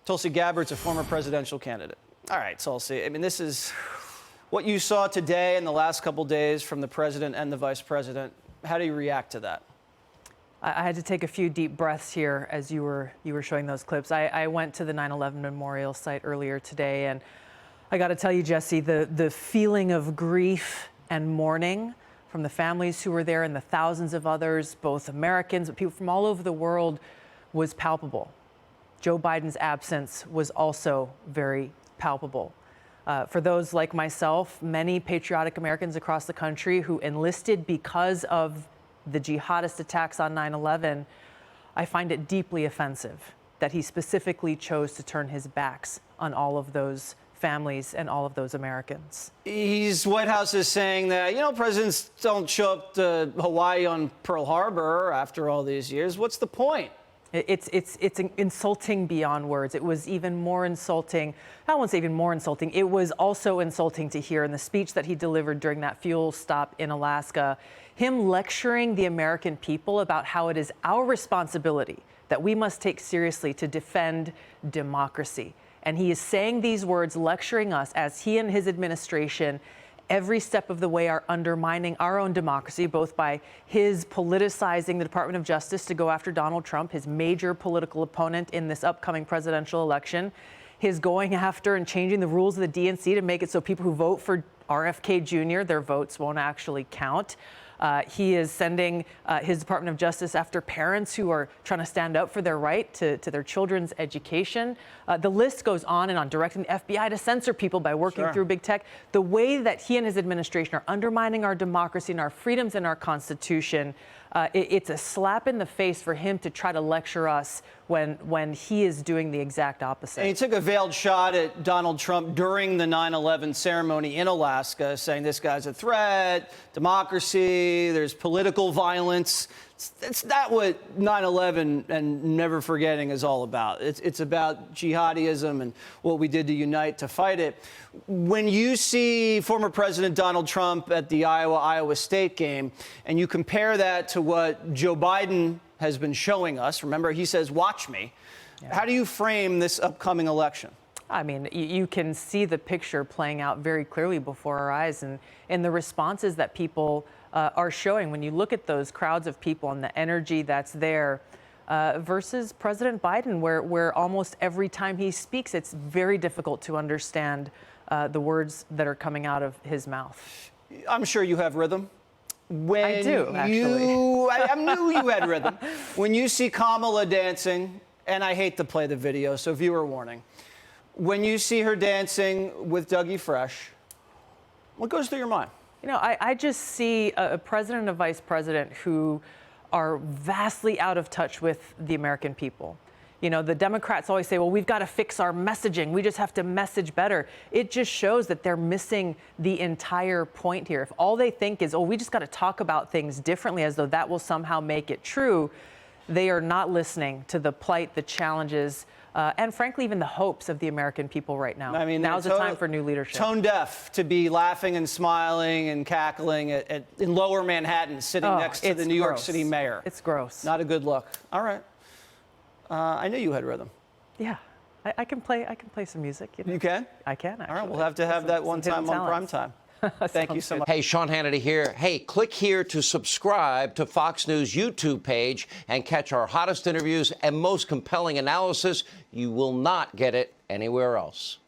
Tulsi Gabbard's a former presidential candidate. All right, Tulsi, I mean, this is what you saw today and the last couple days from the president and the vice president. How do you react to that? I had to take a few deep breaths here as you were showing those clips. I went to the 9/11 memorial site earlier today, and I got to tell you, Jesse, the feeling of grief and mourning from the families who were there and the thousands of others, both Americans but people from all over the world, was palpable. Joe Biden's absence was also very palpable. For those like myself, many patriotic Americans across the country who enlisted because of the jihadist attacks on 9/11, I find it deeply offensive that he specifically chose to turn his backs on all of those families and all of those Americans. White House is saying that, presidents don't show up to Hawaii on Pearl Harbor after all these years. What's the point? It's insulting beyond words. It was even more insulting. I won't say even more insulting. It was also insulting to hear in the speech that he delivered during that fuel stop in Alaska, him lecturing the American people about how it is our responsibility that we must take seriously to defend democracy. And he is saying these words, lecturing us as he and his administration every step of the way are undermining our own democracy, both by his politicizing the Department of Justice to go after Donald Trump, his major political opponent in this upcoming presidential election, his going after and changing the rules of the DNC to make it so people who vote for RFK Jr., their votes won't actually count. He is sending his Department of Justice after parents who are trying to stand up for their right to their children's education. The list goes on and on, directing the FBI to censor people by working through big tech. The way that he and his administration are undermining our democracy and our freedoms and our Constitution, it's a slap in the face for him to try to lecture us when he is doing the exact opposite. And he took a veiled shot at Donald Trump during the 9/11 ceremony in Alaska, saying this guy's a threat, democracy, there's political violence. It's not what 9/11 and never forgetting is all about. It's about jihadism and what we did to unite to fight it. When you see former President Donald Trump at the Iowa State game and you compare that to what Joe Biden has been showing us, remember, he says, watch me. Yeah. How do you frame this upcoming election? I mean, you can see the picture playing out very clearly before our eyes, and the responses that people are showing when you look at those crowds of people and the energy that's there versus President Biden, where almost every time he speaks, it's very difficult to understand the words that are coming out of his mouth. I'm sure you have rhythm. I do, actually. I knew you had rhythm. When you see Kamala dancing, and I hate to play the video, so viewer warning. When you see her dancing with Dougie Fresh, what goes through your mind? I just see a president and a vice president who are vastly out of touch with the American people. The Democrats always say, well, we've got to fix our messaging. We just have to message better. It just shows that they're missing the entire point here. If all they think is, oh, we just got to talk about things differently as though that will somehow make it true, they are not listening to the plight, the challenges, and frankly, even the hopes of the American people right now. I mean, now's the time for new leadership. Tone deaf to be laughing and smiling and cackling in Lower Manhattan, sitting next to the New York City mayor. It's gross. Not a good look. All right. I knew you had rhythm. Yeah, I can play some music. You can? I can, actually. All right, we'll have to have that one time on Primetime. Thank you so much. Hey, Sean Hannity here. Hey, click here to subscribe to Fox News YouTube page and catch our hottest interviews and most compelling analysis. You will not get it anywhere else.